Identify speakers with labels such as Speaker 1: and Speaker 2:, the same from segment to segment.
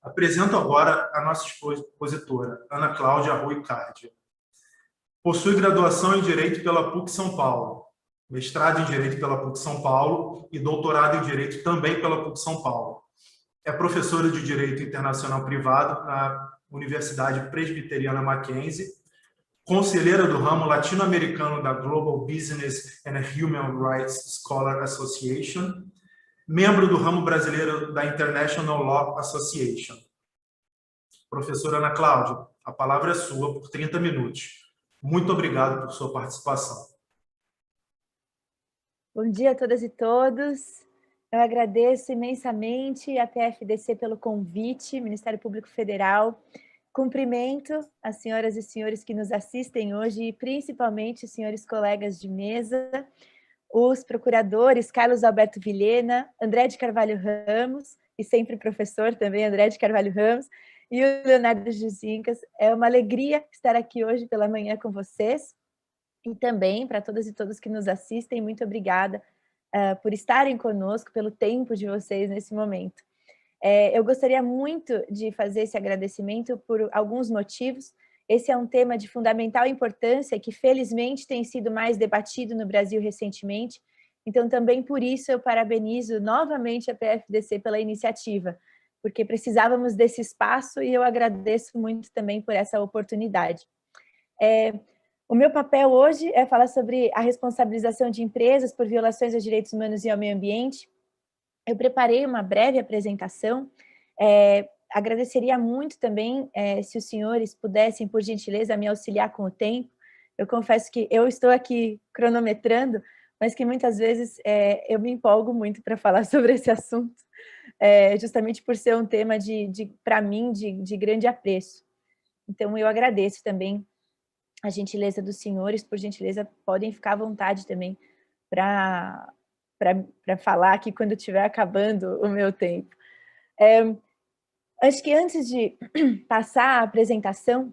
Speaker 1: Apresento agora a nossa expositora, Ana Cláudia Rui Cardia. Possui graduação em Direito pela PUC São Paulo, mestrado em Direito pela PUC São Paulo e doutorado em Direito também pela PUC São Paulo. É professora de Direito Internacional Privado na Universidade Presbiteriana Mackenzie, conselheira do ramo latino-americano da Global Business and Human Rights Scholar Association, membro do ramo brasileiro da International Law Association. Professora Ana Cláudia, a palavra é sua por 30 minutos. Muito obrigado por sua participação.
Speaker 2: Bom dia a todas e todos. Eu agradeço imensamente a PFDC pelo convite, Ministério Público Federal. Cumprimento as senhoras e senhores que nos assistem hoje e principalmente os senhores colegas de mesa, os procuradores Carlos Alberto Vilhena, André de Carvalho Ramos, e sempre professor também, André de Carvalho Ramos, e o Leonardo Juzincas. É uma alegria estar aqui hoje pela manhã com vocês, e também para todas e todos que nos assistem, muito obrigada por estarem conosco, pelo tempo de vocês nesse momento. Eu gostaria muito de fazer esse agradecimento por alguns motivos. Esse é um tema de fundamental importância que, felizmente, tem sido mais debatido no Brasil recentemente. Então, também por isso, eu parabenizo novamente a PFDC pela iniciativa, porque precisávamos desse espaço e eu agradeço muito também por essa oportunidade. O meu papel hoje é falar sobre a responsabilização de empresas por violações aos direitos humanos e ao meio ambiente. Eu preparei uma breve apresentação. Agradeceria muito também se os senhores pudessem, por gentileza, me auxiliar com o tempo. Eu confesso que eu estou aqui cronometrando, mas que muitas vezes eu me empolgo muito para falar sobre esse assunto, justamente por ser um tema, para mim, de grande apreço. Então, eu agradeço também a gentileza dos senhores, por gentileza, podem ficar à vontade também para falar aqui quando estiver acabando o meu tempo. Acho que antes de passar a apresentação,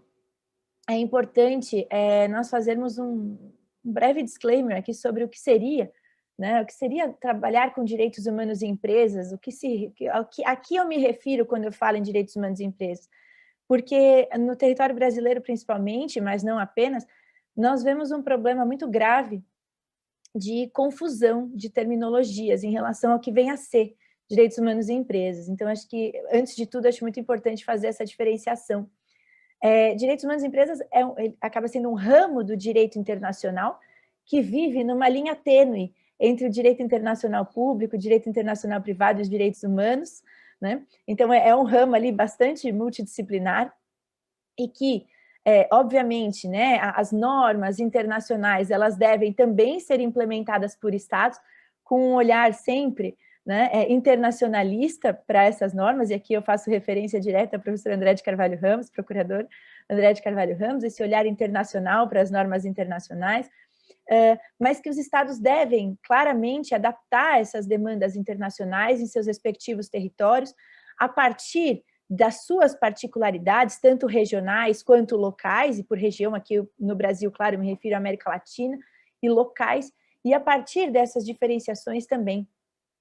Speaker 2: é importante nós fazermos um breve disclaimer aqui sobre o que seria, né? O que seria trabalhar com direitos humanos em empresas, a que eu me refiro quando eu falo em direitos humanos em empresas. Porque no território brasileiro, principalmente, mas não apenas, nós vemos um problema muito grave de confusão de terminologias em relação ao que vem a ser direitos humanos em empresas. Então, acho que, antes de tudo, acho muito importante fazer essa diferenciação. Direitos humanos em empresas acaba sendo um ramo do direito internacional que vive numa linha tênue entre o direito internacional público, o direito internacional privado e os direitos humanos, né? Então, é um ramo ali bastante multidisciplinar e que, obviamente, né, as normas internacionais, elas devem também ser implementadas por estados com um olhar sempre, né, internacionalista para essas normas, e aqui eu faço referência direta ao professor André de Carvalho Ramos, procurador André de Carvalho Ramos, esse olhar internacional para as normas internacionais, mas que os estados devem claramente adaptar essas demandas internacionais em seus respectivos territórios, a partir das suas particularidades, tanto regionais quanto locais, e por região aqui no Brasil, claro, eu me refiro à América Latina, e locais, e a partir dessas diferenciações também,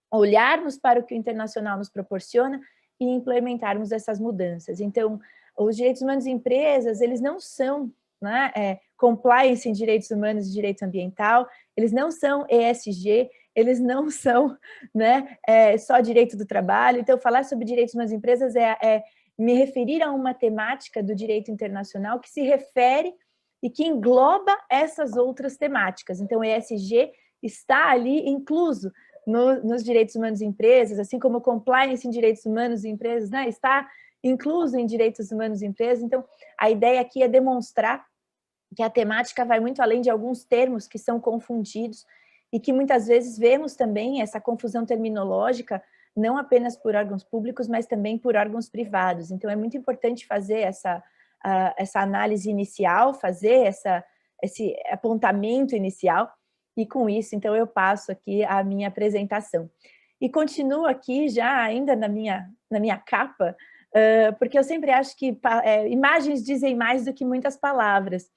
Speaker 2: olharmos para o que o internacional nos proporciona e implementarmos essas mudanças. Então, os direitos humanos em empresas, eles não são, né, compliance em direitos humanos e direito ambiental, eles não são ESG, eles não são, né, só direito do trabalho. Então, falar sobre direitos humanos em empresas é me referir a uma temática do direito internacional que se refere e que engloba essas outras temáticas. Então, o ESG está ali incluso nos direitos humanos em empresas, assim como o compliance em direitos humanos em empresas, né, está incluso em direitos humanos em empresas. Então, a ideia aqui é demonstrar que a temática vai muito além de alguns termos que são confundidos e que muitas vezes vemos também essa confusão terminológica, não apenas por órgãos públicos, mas também por órgãos privados. Então, é muito importante fazer essa análise inicial, fazer esse apontamento inicial, e com isso, então, eu passo aqui a minha apresentação. E continuo aqui já ainda na minha capa, porque eu sempre acho que imagens dizem mais do que muitas palavras.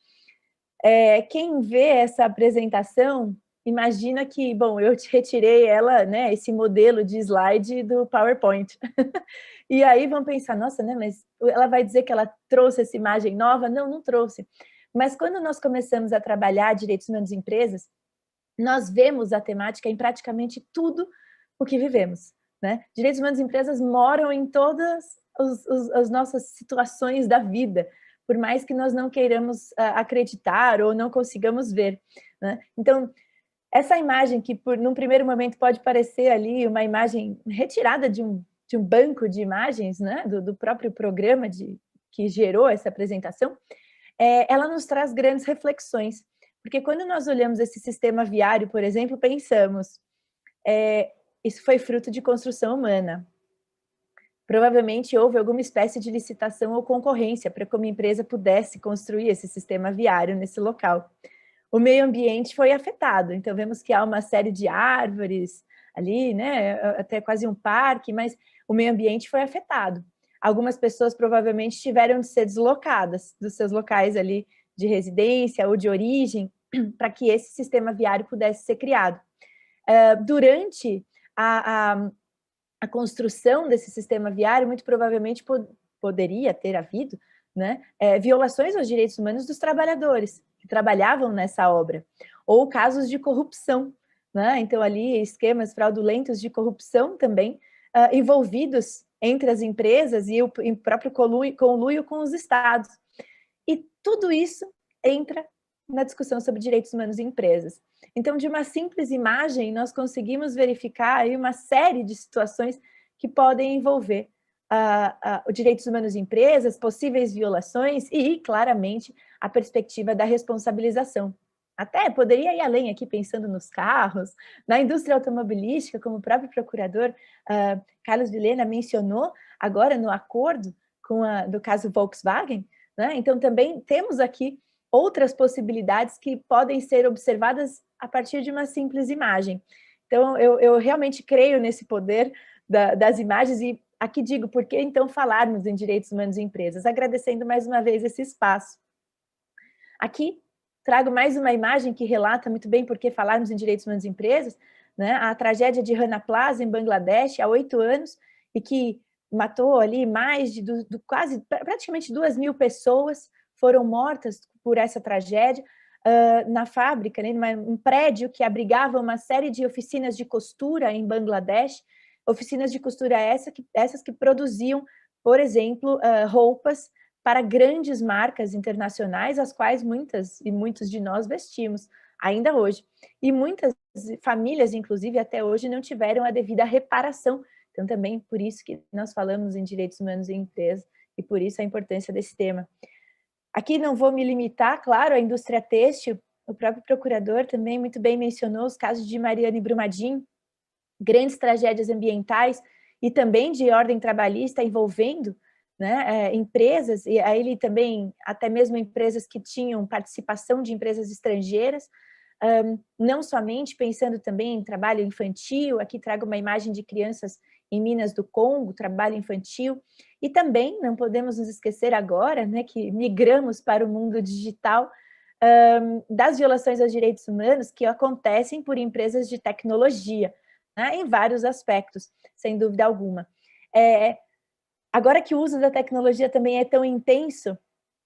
Speaker 2: Quem vê essa apresentação imagina que, bom, eu te retirei ela, né, esse modelo de slide do PowerPoint. E aí vão pensar, nossa, né, mas ela vai dizer que ela trouxe essa imagem nova? Não, não trouxe. Mas quando nós começamos a trabalhar direitos humanos em empresas, nós vemos a temática em praticamente tudo o que vivemos, né? Direitos humanos em empresas moram em todas as nossas situações da vida, por mais que nós não queiramos acreditar ou não consigamos ver, né? Então, essa imagem que, num primeiro momento, pode parecer ali uma imagem retirada de um banco de imagens, né, do próprio programa que gerou essa apresentação, ela nos traz grandes reflexões. Porque quando nós olhamos esse sistema viário, por exemplo, pensamos, isso foi fruto de construção humana. Provavelmente houve alguma espécie de licitação ou concorrência para que uma empresa pudesse construir esse sistema viário nesse local. O meio ambiente foi afetado, então vemos que há uma série de árvores ali, né, até quase um parque, mas o meio ambiente foi afetado. Algumas pessoas provavelmente tiveram de ser deslocadas dos seus locais ali de residência ou de origem para que esse sistema viário pudesse ser criado. Durante a construção desse sistema viário, muito provavelmente poderia ter havido, né, violações aos direitos humanos dos trabalhadores que trabalhavam nessa obra, ou casos de corrupção, né? Então ali esquemas fraudulentos de corrupção também envolvidos entre as empresas e o próprio conluio com os estados. E tudo isso entra na discussão sobre direitos humanos em empresas. Então, de uma simples imagem, nós conseguimos verificar aí uma série de situações que podem envolver os direitos humanos em empresas, possíveis violações e, claramente, a perspectiva da responsabilização. Até poderia ir além aqui, pensando nos carros, na indústria automobilística, como o próprio procurador Carlos Vilhena mencionou agora no acordo do caso Volkswagen, né? Então, também temos aqui outras possibilidades que podem ser observadas a partir de uma simples imagem. Então, eu realmente creio nesse poder das imagens e aqui digo, por que então falarmos em direitos humanos em empresas? Agradecendo mais uma vez esse espaço. Aqui trago mais uma imagem que relata muito bem por que falarmos em direitos humanos em empresas, né? A tragédia de Rana Plaza, em Bangladesh, há 8 anos, e que matou ali mais de quase, praticamente 2.000 pessoas foram mortas por essa tragédia, na fábrica, né, um prédio que abrigava uma série de oficinas de costura em Bangladesh, oficinas de costura essas que produziam, por exemplo, roupas para grandes marcas internacionais, as quais muitas e muitos de nós vestimos ainda hoje. E muitas famílias, inclusive, até hoje, não tiveram a devida reparação. Então, também por isso que nós falamos em direitos humanos em empresa e por isso a importância desse tema. Aqui não vou me limitar, claro, à indústria têxtil, o próprio procurador também muito bem mencionou os casos de Mariana e Brumadinho, grandes tragédias ambientais e também de ordem trabalhista envolvendo, né, empresas, e aí ele também, até mesmo empresas que tinham participação de empresas estrangeiras, não somente pensando também em trabalho infantil, aqui trago uma imagem de crianças em Minas do Congo, trabalho infantil, e também não podemos nos esquecer agora, né, que migramos para o mundo digital, das violações aos direitos humanos que acontecem por empresas de tecnologia, né, em vários aspectos, sem dúvida alguma. Agora que o uso da tecnologia também é tão intenso,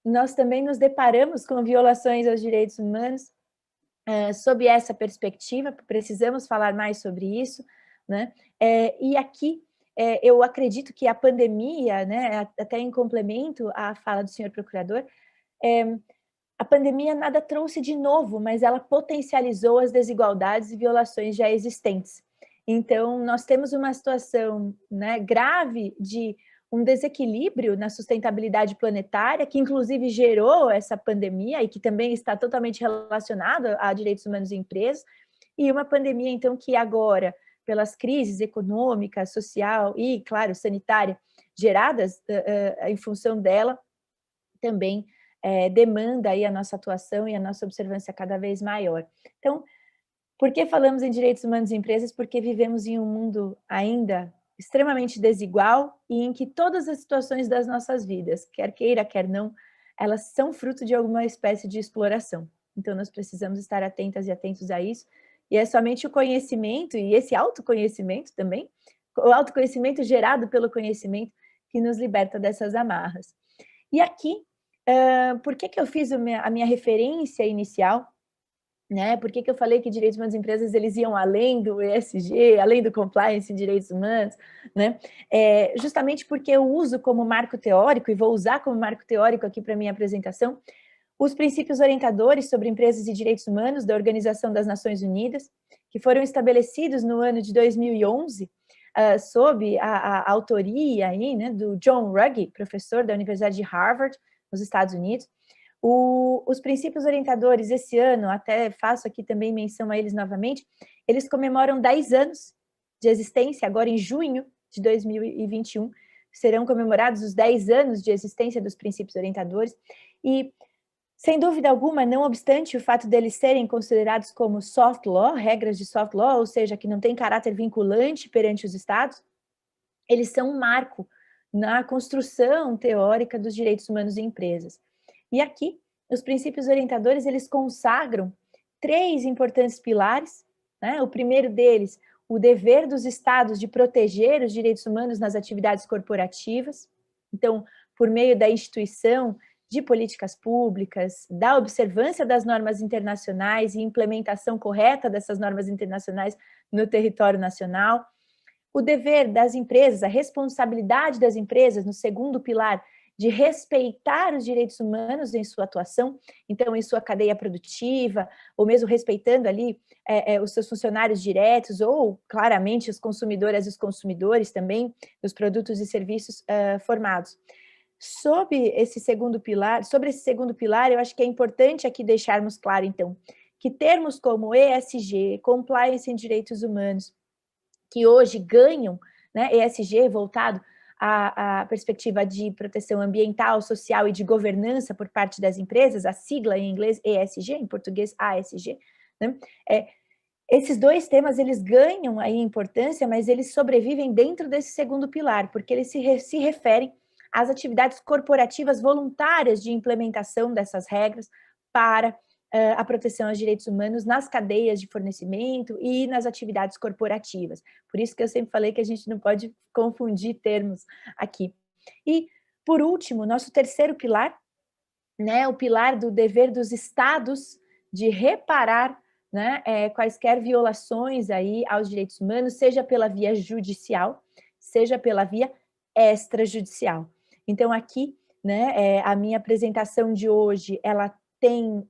Speaker 2: nós também nos deparamos com violações aos direitos humanos sob essa perspectiva, precisamos falar mais sobre isso, né? E aqui eu acredito que a pandemia, né, até em complemento à fala do senhor procurador, a pandemia nada trouxe de novo, mas ela potencializou as desigualdades e violações já existentes. Então, nós temos uma situação, né, grave de um desequilíbrio na sustentabilidade planetária, que inclusive gerou essa pandemia e que também está totalmente relacionada a direitos humanos em empresas, e uma pandemia, então, que agora, pelas crises econômica, social e, claro, sanitária, geradas em função dela, também demanda aí a nossa atuação e a nossa observância cada vez maior. Então, por que falamos em direitos humanos em empresas? Porque vivemos em um mundo ainda extremamente desigual e em que todas as situações das nossas vidas, quer queira, quer não, elas são fruto de alguma espécie de exploração. Então, nós precisamos estar atentas e atentos a isso E é somente o conhecimento, e esse autoconhecimento também, o autoconhecimento gerado pelo conhecimento, que nos liberta dessas amarras. E aqui, por que eu fiz a minha referência inicial, né? Por que eu falei que direitos humanos e empresas eles iam além do ESG, além do compliance em direitos humanos, né? Justamente porque eu uso como marco teórico, e vou usar como marco teórico aqui para minha apresentação, os princípios orientadores sobre empresas e direitos humanos da Organização das Nações Unidas, que foram estabelecidos no ano de 2011, sob a autoria aí, né, do John Ruggie, professor da Universidade de Harvard, nos Estados Unidos. Os princípios orientadores, esse ano, até faço aqui também menção a eles novamente, eles comemoram 10 anos de existência, agora em junho de 2021, serão comemorados os 10 anos de existência dos princípios orientadores, e, sem dúvida alguma, não obstante o fato deles serem considerados como soft law, regras de soft law, ou seja, que não tem caráter vinculante perante os Estados, eles são um marco na construção teórica dos direitos humanos em empresas. E aqui, os princípios orientadores, eles consagram 3 importantes pilares, né? O primeiro deles, o dever dos Estados de proteger os direitos humanos nas atividades corporativas. Então, por meio da instituição de políticas públicas, da observância das normas internacionais e implementação correta dessas normas internacionais no território nacional. O dever das empresas, a responsabilidade das empresas, no segundo pilar, de respeitar os direitos humanos em sua atuação, então em sua cadeia produtiva, ou mesmo respeitando ali os seus funcionários diretos, ou claramente os consumidoras e os consumidores também, dos produtos e serviços formados. Sobre esse segundo pilar, eu acho que é importante aqui deixarmos claro, então, que termos como ESG, Compliance em Direitos Humanos, que hoje ganham, né, ESG voltado à perspectiva de proteção ambiental, social e de governança por parte das empresas, a sigla em inglês ESG, em português ASG, né? Esses 2 temas, eles ganham aí importância, mas eles sobrevivem dentro desse segundo pilar, porque eles se referem às atividades corporativas voluntárias de implementação dessas regras para a proteção aos direitos humanos nas cadeias de fornecimento e nas atividades corporativas. Por isso que eu sempre falei que a gente não pode confundir termos aqui. E, por último, nosso terceiro pilar, né, o pilar do dever dos Estados de reparar, né, quaisquer violações aí aos direitos humanos, seja pela via judicial, seja pela via extrajudicial. Então, aqui, né, a minha apresentação de hoje, ela tem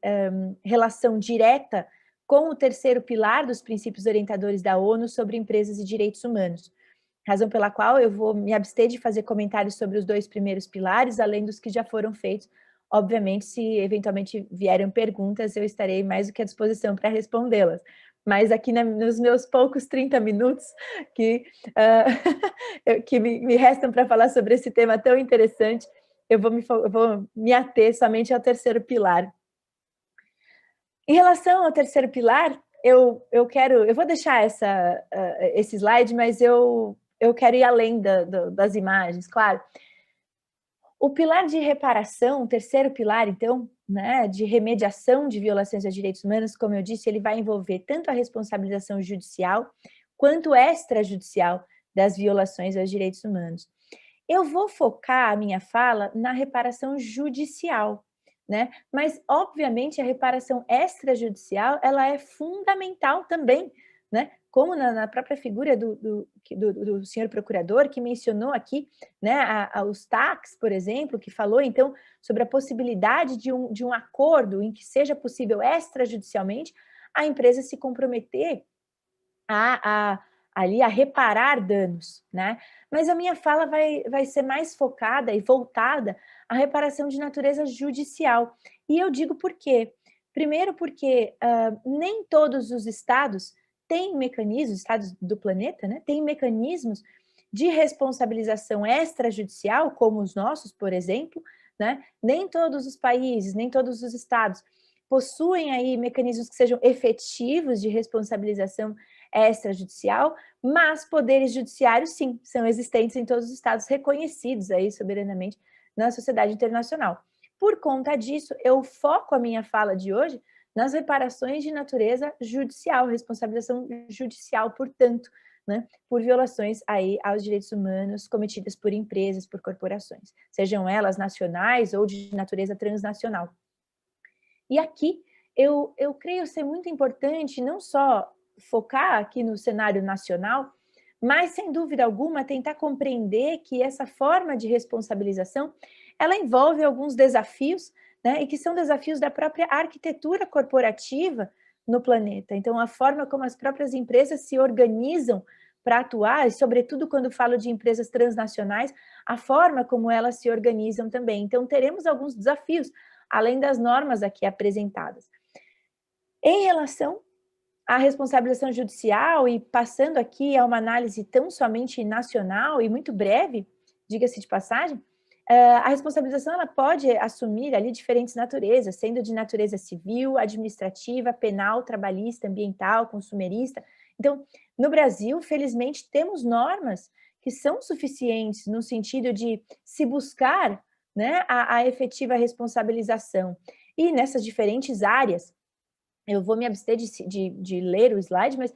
Speaker 2: relação direta com o terceiro pilar dos princípios orientadores da ONU sobre empresas e direitos humanos, razão pela qual eu vou me abster de fazer comentários sobre os 2 primeiros pilares, além dos que já foram feitos. Obviamente, se eventualmente vierem perguntas, eu estarei mais do que à disposição para respondê-las. Mas aqui nos meus poucos 30 minutos que me restam para falar sobre esse tema tão interessante, eu vou me ater somente ao terceiro pilar. Em relação ao terceiro pilar, eu vou deixar esse slide, mas eu quero ir além das imagens, claro. O pilar de reparação, o terceiro pilar, então, né, de remediação de violações aos direitos humanos, como eu disse, ele vai envolver tanto a responsabilização judicial quanto extrajudicial das violações aos direitos humanos. Eu vou focar a minha fala na reparação judicial, né? Mas, obviamente, a reparação extrajudicial, ela é fundamental também, né? Como na própria figura do senhor procurador, que mencionou aqui, né, os TACs, por exemplo, que falou, então, sobre a possibilidade de um acordo em que seja possível extrajudicialmente a empresa se comprometer ali a reparar danos, né? Mas a minha fala vai ser mais focada e voltada à reparação de natureza judicial. E eu digo por quê? Primeiro porque nem todos os estados têm mecanismos, estados do planeta, né? Têm mecanismos de responsabilização extrajudicial, como os nossos, por exemplo, né? Nem todos os países, nem todos os estados possuem aí mecanismos que sejam efetivos de responsabilização extrajudicial, mas poderes judiciários, sim, são existentes em todos os estados, reconhecidos aí soberanamente na sociedade internacional. Por conta disso, eu foco a minha fala de hoje nas reparações de natureza judicial, responsabilização judicial, portanto, né, por violações aí aos direitos humanos cometidas por empresas, por corporações, sejam elas nacionais ou de natureza transnacional. E aqui eu creio ser muito importante não só focar aqui no cenário nacional, mas, sem dúvida alguma, tentar compreender que essa forma de responsabilização, ela envolve alguns desafios, né, e que são desafios da própria arquitetura corporativa no planeta. Então, a forma como as próprias empresas se organizam para atuar, e sobretudo quando falo de empresas transnacionais, a forma como elas se organizam também. Então, teremos alguns desafios, além das normas aqui apresentadas. Em relação à responsabilização judicial, e passando aqui a uma análise tão somente nacional e muito breve, diga-se de passagem, a responsabilização ela pode assumir ali diferentes naturezas, sendo de natureza civil, administrativa, penal, trabalhista, ambiental, consumerista. Então, no Brasil, felizmente, temos normas que são suficientes no sentido de se buscar, né, a efetiva responsabilização. E nessas diferentes áreas, eu vou me abster de ler o slide, mas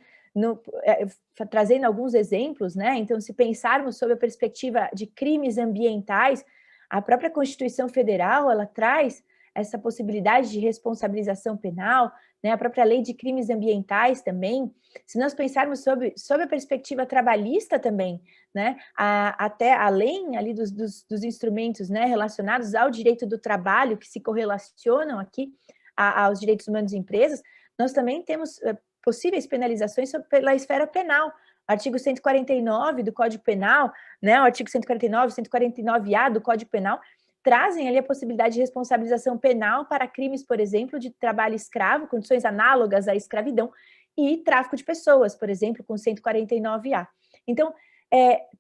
Speaker 2: trazendo alguns exemplos, né? Então, se pensarmos sob a perspectiva de crimes ambientais, a própria Constituição Federal, ela traz essa possibilidade de responsabilização penal, né? A própria Lei de Crimes Ambientais também. Se nós pensarmos sob a perspectiva trabalhista também, né? Até além ali dos instrumentos, né, relacionados ao direito do trabalho, que se correlacionam aqui aos direitos humanos de empresas, nós também temos possíveis penalizações pela esfera penal. Artigo 149 do Código Penal, né, o artigo 149, 149A do Código Penal, trazem ali a possibilidade de responsabilização penal para crimes, por exemplo, de trabalho escravo, condições análogas à escravidão, e tráfico de pessoas, por exemplo, com 149A. Então,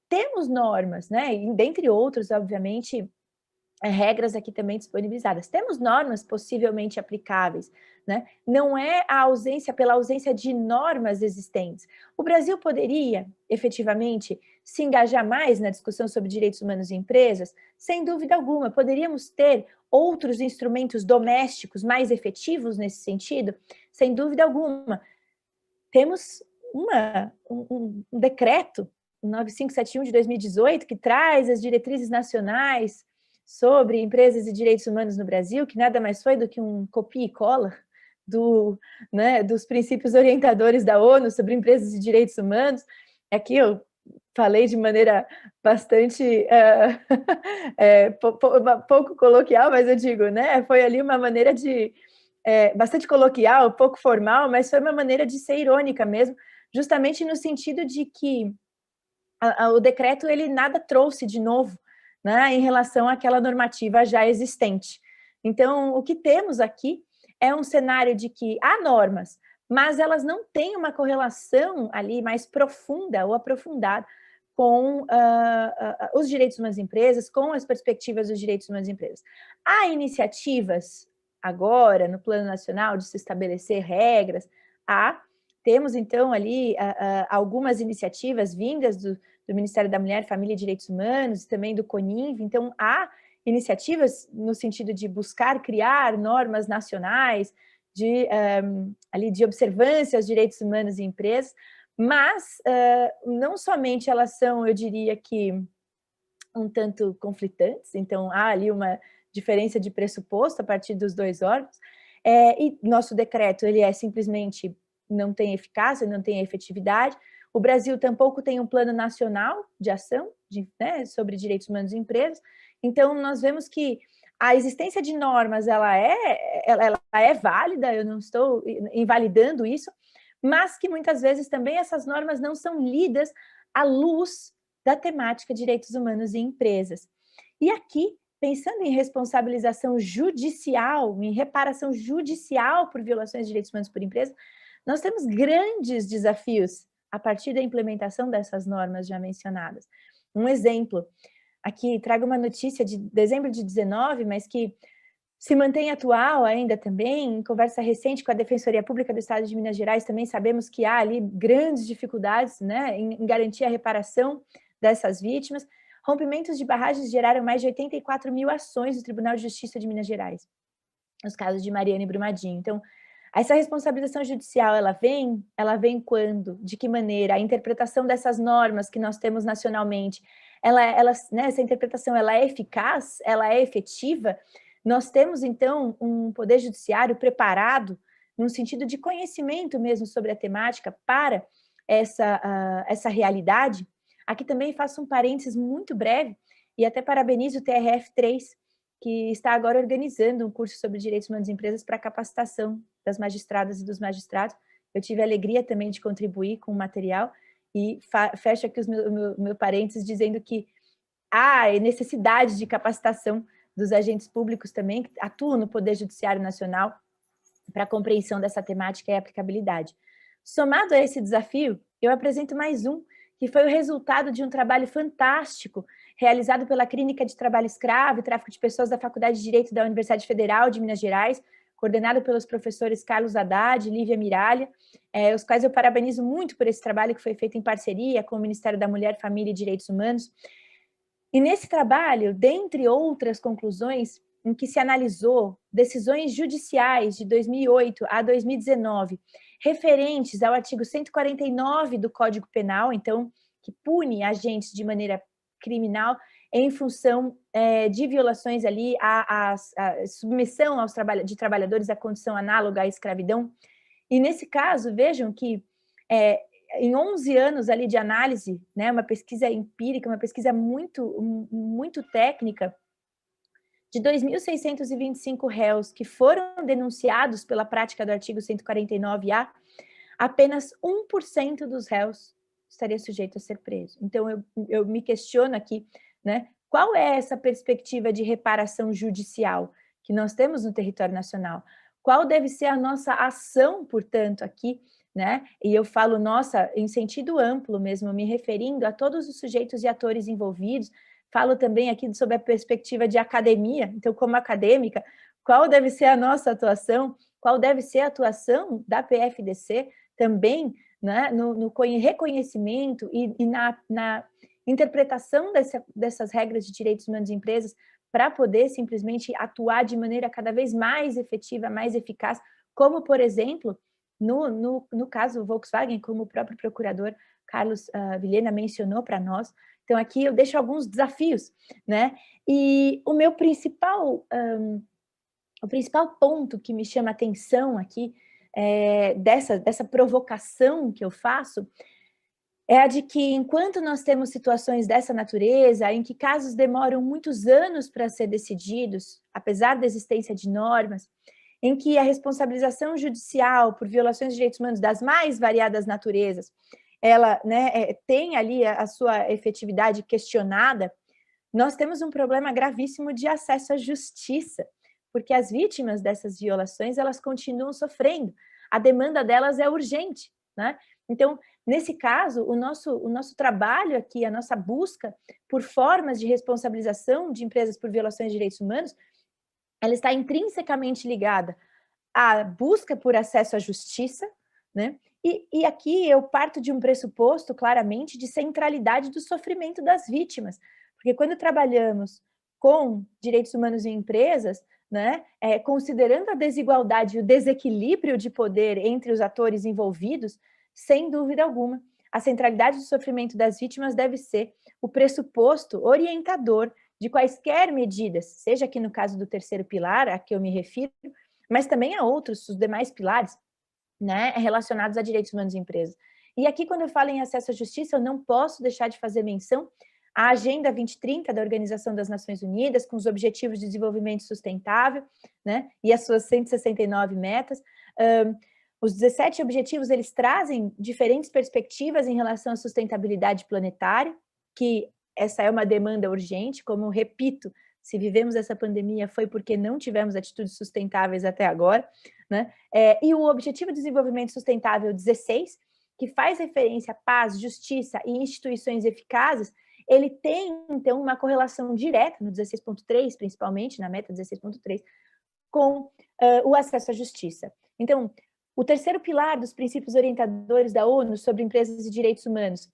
Speaker 2: temos normas, né, e dentre outros, obviamente, regras aqui também disponibilizadas. Temos normas possivelmente aplicáveis, né? Não é pela ausência de normas existentes. O Brasil poderia, efetivamente, se engajar mais na discussão sobre direitos humanos em empresas? Sem dúvida alguma. Poderíamos ter outros instrumentos domésticos mais efetivos nesse sentido? Sem dúvida alguma. Temos um decreto, 9571 de 2018, que traz as diretrizes nacionais sobre empresas e direitos humanos no Brasil, que nada mais foi do que um copia e cola dos princípios orientadores da ONU sobre empresas e direitos humanos. Aqui eu falei de maneira bastante pouco coloquial, mas eu digo, né, foi ali uma maneira de bastante coloquial, pouco formal, mas foi uma maneira de ser irônica mesmo, justamente no sentido de que o decreto ele nada trouxe de novo, né, em relação àquela normativa já existente. Então, o que temos aqui é um cenário de que há normas, mas elas não têm uma correlação ali mais profunda ou aprofundada com os direitos humanos das empresas, com as perspectivas dos direitos humanos das empresas. Há iniciativas agora, no plano nacional, de se estabelecer regras, temos então ali algumas iniciativas vindas do Ministério da Mulher, Família e Direitos Humanos, e também do CONINV. Então, há iniciativas no sentido de buscar criar normas nacionais de observância aos direitos humanos em empresas, mas não somente elas são, eu diria que, um tanto conflitantes, então há ali uma diferença de pressuposto a partir dos dois órgãos, e nosso decreto ele simplesmente não tem eficácia, não tem efetividade. O Brasil tampouco tem um plano nacional de ação sobre direitos humanos em empresas. Então, nós vemos que a existência de normas ela é válida, eu não estou invalidando isso, mas que muitas vezes também essas normas não são lidas à luz da temática de direitos humanos em empresas. E aqui, pensando em responsabilização judicial, em reparação judicial por violações de direitos humanos por empresa, nós temos grandes desafios a partir da implementação dessas normas já mencionadas. Um exemplo, aqui trago uma notícia de dezembro de 19, mas que se mantém atual ainda também. Em conversa recente com a Defensoria Pública do Estado de Minas Gerais, também sabemos que há ali grandes dificuldades, né, em garantir a reparação dessas vítimas. Rompimentos de barragens geraram mais de 84 mil ações do Tribunal de Justiça de Minas Gerais, nos casos de Mariana e Brumadinho. Então, Essa responsabilização judicial, ela vem quando? De que maneira? A interpretação dessas normas que nós temos nacionalmente, né, essa interpretação, ela é eficaz? Ela é efetiva? Nós temos, então, um poder judiciário preparado, num sentido de conhecimento mesmo sobre a temática, para essa realidade? Aqui também faço um parênteses muito breve, e até parabenizo o TRF3, que está agora organizando um curso sobre direitos humanos em empresas para capacitação das magistradas e dos magistrados. Eu tive a alegria também de contribuir com o material e fecho aqui o meu parênteses dizendo que há necessidade de capacitação dos agentes públicos também, que atuam no Poder Judiciário Nacional, para a compreensão dessa temática e aplicabilidade. Somado a esse desafio, eu apresento mais um, que foi o resultado de um trabalho fantástico realizado pela Clínica de Trabalho Escravo e Tráfico de Pessoas da Faculdade de Direito da Universidade Federal de Minas Gerais, coordenado pelos professores Carlos Haddad e Lívia Miralha, os quais eu parabenizo muito por esse trabalho que foi feito em parceria com o Ministério da Mulher, Família e Direitos Humanos. E nesse trabalho, dentre outras conclusões, em que se analisou decisões judiciais de 2008 a 2019, referentes ao artigo 149 do Código Penal, então, que pune agentes de maneira criminal em função de violações ali à submissão de trabalhadores à condição análoga à escravidão. E nesse caso, vejam que em 11 anos ali de análise, né, uma pesquisa empírica, uma pesquisa muito técnica, de 2.625 réus que foram denunciados pela prática do artigo 149-A, apenas 1% dos réus estaria sujeito a ser preso. Então, eu me questiono aqui, né, qual é essa perspectiva de reparação judicial que nós temos no território nacional? Qual deve ser a nossa ação, portanto, aqui, né? E eu falo nossa em sentido amplo mesmo, me referindo a todos os sujeitos e atores envolvidos. Falo também aqui sobre a perspectiva de academia, então, como acadêmica, qual deve ser a nossa atuação, qual deve ser a atuação da PFDC também, né, no reconhecimento e na interpretação dessas regras de direitos humanos de empresas para poder simplesmente atuar de maneira cada vez mais efetiva, mais eficaz, como, por exemplo, no caso Volkswagen, como o próprio procurador Carlos Vilhena mencionou para nós. Então, aqui eu deixo alguns desafios, né? E o meu principal ponto que me chama a atenção aqui, dessa provocação que eu faço, é a de que, enquanto nós temos situações dessa natureza, em que casos demoram muitos anos para ser decididos, apesar da existência de normas, em que a responsabilização judicial por violações de direitos humanos das mais variadas naturezas, ela, né, tem ali a sua efetividade questionada, nós temos um problema gravíssimo de acesso à justiça, porque as vítimas dessas violações, elas continuam sofrendo, a demanda delas é urgente, né? Então, nesse caso, o nosso trabalho aqui, a nossa busca por formas de responsabilização de empresas por violações de direitos humanos, ela está intrinsecamente ligada à busca por acesso à justiça, né? E aqui eu parto de um pressuposto, claramente, de centralidade do sofrimento das vítimas, porque quando trabalhamos com direitos humanos em empresas, né, considerando a desigualdade e o desequilíbrio de poder entre os atores envolvidos, sem dúvida alguma, a centralidade do sofrimento das vítimas deve ser o pressuposto orientador de quaisquer medidas, seja aqui no caso do terceiro pilar, a que eu me refiro, mas também a outros, os demais pilares, né, relacionados a direitos humanos em empresas. E aqui, quando eu falo em acesso à justiça, eu não posso deixar de fazer menção à Agenda 2030 da Organização das Nações Unidas, com os Objetivos de Desenvolvimento Sustentável, né, e as suas 169 metas. Os 17 objetivos, eles trazem diferentes perspectivas em relação à sustentabilidade planetária, que essa é uma demanda urgente, como repito, se vivemos essa pandemia foi porque não tivemos atitudes sustentáveis até agora, né? E o Objetivo de Desenvolvimento Sustentável 16, que faz referência à paz, justiça e instituições eficazes, ele tem, então, uma correlação direta, no 16.3, principalmente, na meta 16.3, com o acesso à justiça. Então, o terceiro pilar dos princípios orientadores da ONU sobre empresas e direitos humanos,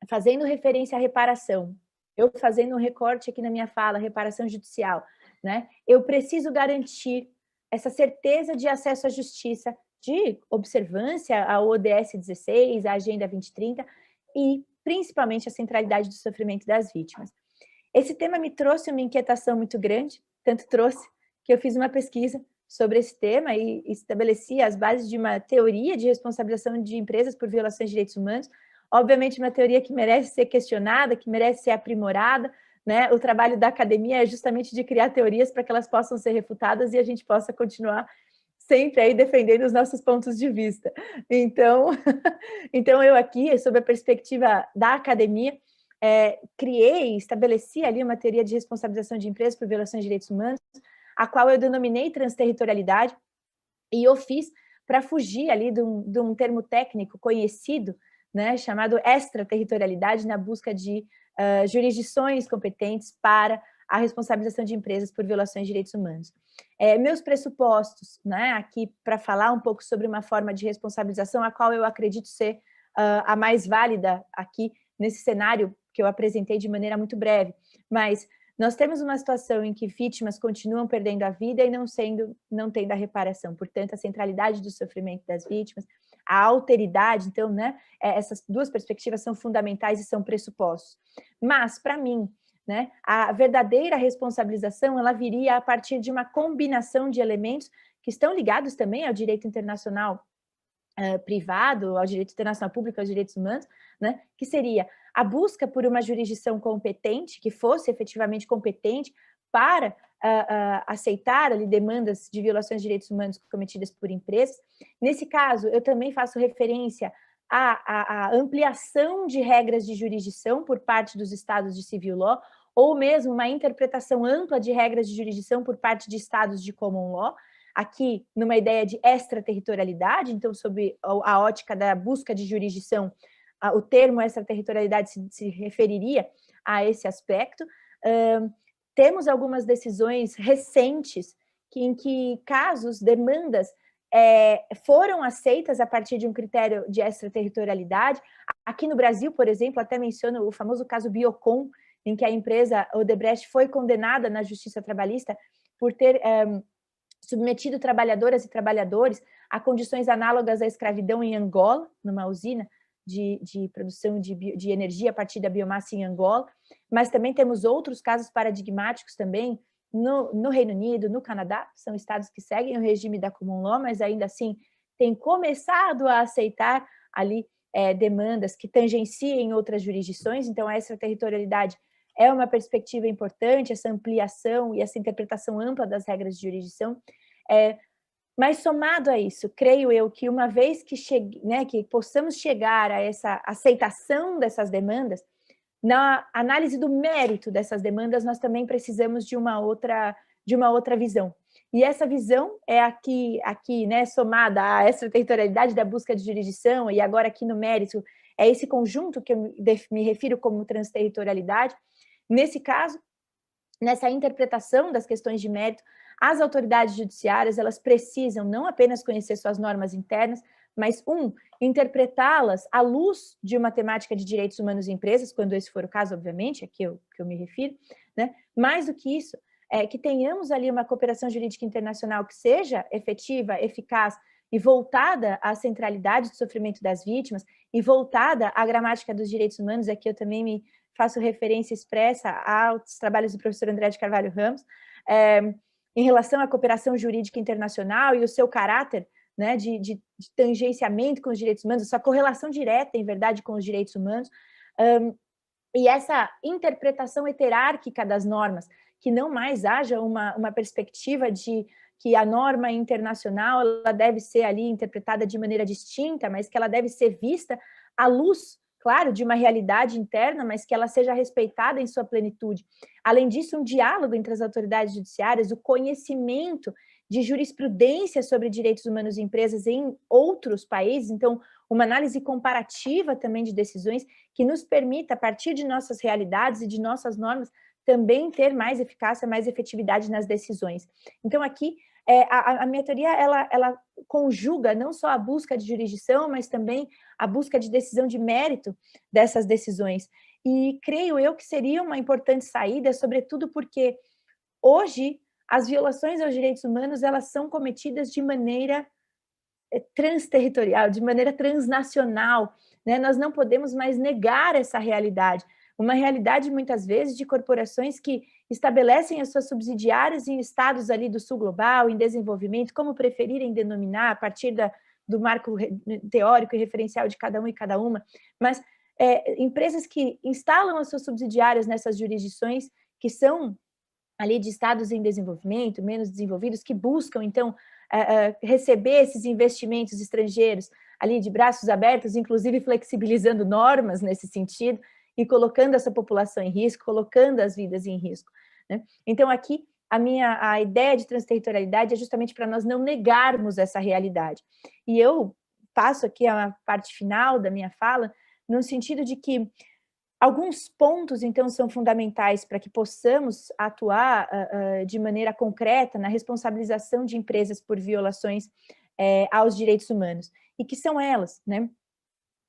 Speaker 2: fazendo referência à reparação, eu fazendo um recorte aqui na minha fala, reparação judicial, né? Eu preciso garantir essa certeza de acesso à justiça de observância ao ODS 16, à Agenda 2030 e principalmente a centralidade do sofrimento das vítimas. Esse tema me trouxe uma inquietação muito grande, tanto trouxe que eu fiz uma pesquisa sobre esse tema e estabeleci as bases de uma teoria de responsabilização de empresas por violações de direitos humanos, obviamente uma teoria que merece ser questionada, que merece ser aprimorada, né? O trabalho da academia é justamente de criar teorias para que elas possam ser refutadas e a gente possa continuar sempre aí defendendo os nossos pontos de vista. Então, então eu aqui, sob a perspectiva da academia, criei, estabeleci ali uma teoria de responsabilização de empresas por violações de direitos humanos, a qual eu denominei transterritorialidade, e eu fiz para fugir ali de um termo técnico conhecido, né, chamado extraterritorialidade, na busca de jurisdições competentes para a responsabilização de empresas por violações de direitos humanos. Meus pressupostos, né, aqui para falar um pouco sobre uma forma de responsabilização, a qual eu acredito ser a mais válida aqui nesse cenário que eu apresentei de maneira muito breve, mas nós temos uma situação em que vítimas continuam perdendo a vida e não tendo a reparação, portanto, a centralidade do sofrimento das vítimas, a alteridade, então, né, essas duas perspectivas são fundamentais e são pressupostos. Mas, para mim, né, a verdadeira responsabilização, ela viria a partir de uma combinação de elementos que estão ligados também ao direito internacional privado, ao direito internacional público, aos direitos humanos, né, que seria a busca por uma jurisdição competente, que fosse efetivamente competente para aceitar ali demandas de violações de direitos humanos cometidas por empresas. Nesse caso, eu também faço referência à ampliação de regras de jurisdição por parte dos estados de civil law, ou mesmo uma interpretação ampla de regras de jurisdição por parte de estados de common law, aqui numa ideia de extraterritorialidade, então sob a ótica da busca de jurisdição, o termo extraterritorialidade se referiria a esse aspecto. Temos algumas decisões recentes em que casos, demandas, foram aceitas a partir de um critério de extraterritorialidade. Aqui no Brasil, por exemplo, até menciono o famoso caso Biocon, em que a empresa Odebrecht foi condenada na Justiça Trabalhista por ter submetido trabalhadoras e trabalhadores a condições análogas à escravidão em Angola, numa usina de produção de energia a partir da biomassa em Angola, mas também temos outros casos paradigmáticos também no Reino Unido, no Canadá, são estados que seguem o regime da common law, mas ainda assim têm começado a aceitar ali demandas que tangenciem outras jurisdições, então a extraterritorialidade é uma perspectiva importante, essa ampliação e essa interpretação ampla das regras de jurisdição. Mas somado a isso, creio eu que uma vez que possamos chegar a essa aceitação dessas demandas, na análise do mérito dessas demandas, nós também precisamos de uma outra visão. E essa visão é aqui né, somada à extraterritorialidade da busca de jurisdição, e agora aqui no mérito, é esse conjunto que eu me refiro como transterritorialidade. Nesse caso, nessa interpretação das questões de mérito, as autoridades judiciárias, elas precisam não apenas conhecer suas normas internas, mas, interpretá-las à luz de uma temática de direitos humanos em empresas, quando esse for o caso, obviamente, é que eu me refiro, né? Mais do que isso, que tenhamos ali uma cooperação jurídica internacional que seja efetiva, eficaz e voltada à centralidade do sofrimento das vítimas e voltada à gramática dos direitos humanos. Aqui eu também faço referência expressa aos trabalhos do professor André de Carvalho Ramos, em relação à cooperação jurídica internacional e o seu caráter, né, de tangenciamento com os direitos humanos, sua correlação direta, em verdade, com os direitos humanos, e essa interpretação heterárquica das normas, que não mais haja uma perspectiva de que a norma internacional ela deve ser ali interpretada de maneira distinta, mas que ela deve ser vista à luz, claro, de uma realidade interna, mas que ela seja respeitada em sua plenitude. Além disso, um diálogo entre as autoridades judiciárias, o conhecimento de jurisprudência sobre direitos humanos em empresas em outros países, então, uma análise comparativa também de decisões que nos permita, a partir de nossas realidades e de nossas normas, também ter mais eficácia, mais efetividade nas decisões. Então, aqui, a minha teoria, ela conjuga não só a busca de jurisdição, mas também a busca de decisão de mérito dessas decisões. E creio eu que seria uma importante saída, sobretudo porque hoje as violações aos direitos humanos, elas são cometidas de maneira transterritorial, de maneira transnacional, né? Nós não podemos mais negar essa realidade. Uma realidade, muitas vezes, de corporações que estabelecem as suas subsidiárias em estados ali do sul global, em desenvolvimento, como preferirem denominar, a partir do marco teórico e referencial de cada um e cada uma, mas empresas que instalam as suas subsidiárias nessas jurisdições, que são ali de estados em desenvolvimento, menos desenvolvidos, que buscam, então, receber esses investimentos estrangeiros ali de braços abertos, inclusive flexibilizando normas nesse sentido, e colocando essa população em risco, colocando as vidas em risco, né? Então, aqui, a ideia de transterritorialidade é justamente para nós não negarmos essa realidade. E eu passo aqui a parte final da minha fala, no sentido de que alguns pontos, então, são fundamentais para que possamos atuar de maneira concreta na responsabilização de empresas por violações aos direitos humanos. E que são elas, né?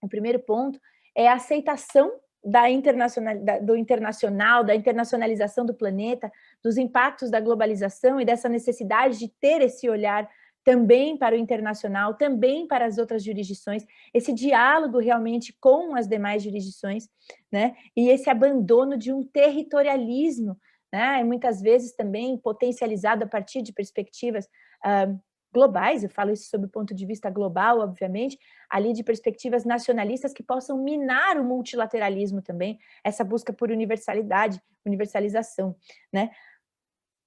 Speaker 2: O primeiro ponto é a aceitação da internacionalização do planeta, dos impactos da globalização e dessa necessidade de ter esse olhar também para o internacional, também para as outras jurisdições, esse diálogo realmente com as demais jurisdições, né? E esse abandono de um territorialismo, né? E muitas vezes também potencializado a partir de perspectivas globais, eu falo isso sob o ponto de vista global, obviamente, ali de perspectivas nacionalistas que possam minar o multilateralismo também, essa busca por universalidade, universalização, né?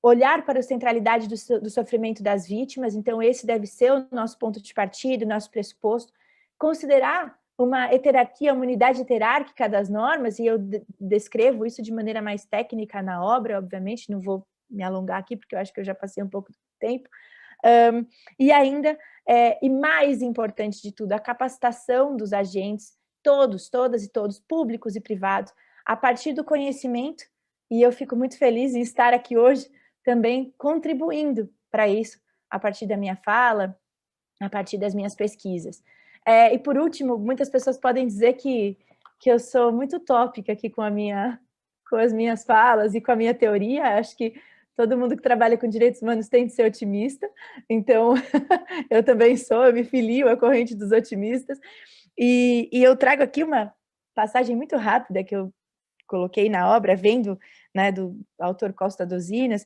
Speaker 2: Olhar para a centralidade do sofrimento das vítimas, então esse deve ser o nosso ponto de partida, o nosso pressuposto, considerar uma heterarquia, uma unidade hierárquica das normas, e eu descrevo isso de maneira mais técnica na obra, obviamente, não vou me alongar aqui, porque eu acho que eu já passei um pouco do tempo, e ainda, e mais importante de tudo, a capacitação dos agentes, todos, todas e todos, públicos e privados, a partir do conhecimento, e eu fico muito feliz em estar aqui hoje, também contribuindo para isso, a partir da minha fala, a partir das minhas pesquisas. E por último, muitas pessoas podem dizer que eu sou muito utópica aqui com as minhas falas e com a minha teoria. Acho que todo mundo que trabalha com direitos humanos tem de ser otimista, então eu também sou, eu me filio à corrente dos otimistas, e eu trago aqui uma passagem muito rápida que eu coloquei na obra, vendo, né, do autor Costas Dosinas,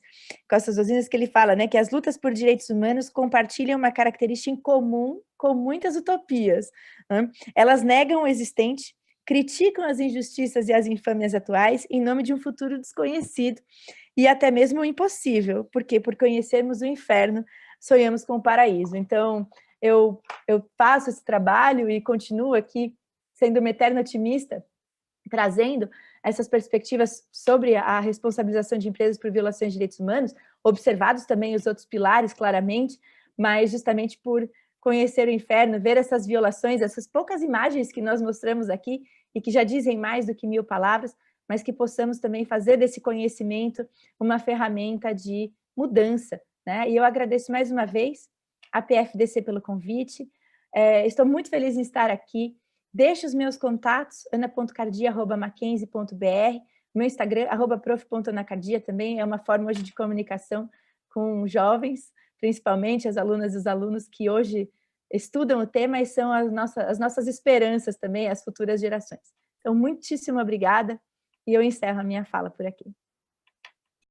Speaker 2: que ele fala, né, que as lutas por direitos humanos compartilham uma característica em comum com muitas utopias, né? Elas negam o existente, criticam as injustiças e as infâmias atuais em nome de um futuro desconhecido e até mesmo o impossível, porque por conhecermos o inferno, sonhamos com o paraíso. Então, eu faço esse trabalho e continuo aqui sendo uma eterna otimista, trazendo essas perspectivas sobre a responsabilização de empresas por violações de direitos humanos, observados também os outros pilares, claramente, mas justamente por conhecer o inferno, ver essas violações, essas poucas imagens que nós mostramos aqui, e que já dizem mais do que 1000 palavras, mas que possamos também fazer desse conhecimento uma ferramenta de mudança, né? E eu agradeço mais uma vez a PFDC pelo convite, estou muito feliz em estar aqui. Deixo os meus contatos, ana.cardia@mackenzie.br, meu Instagram, @prof.anacardia, também é uma forma hoje de comunicação com jovens, principalmente as alunas e os alunos que hoje estudam o tema e são as nossas esperanças também, as futuras gerações. Então, muitíssimo obrigada, e eu encerro a minha fala por aqui.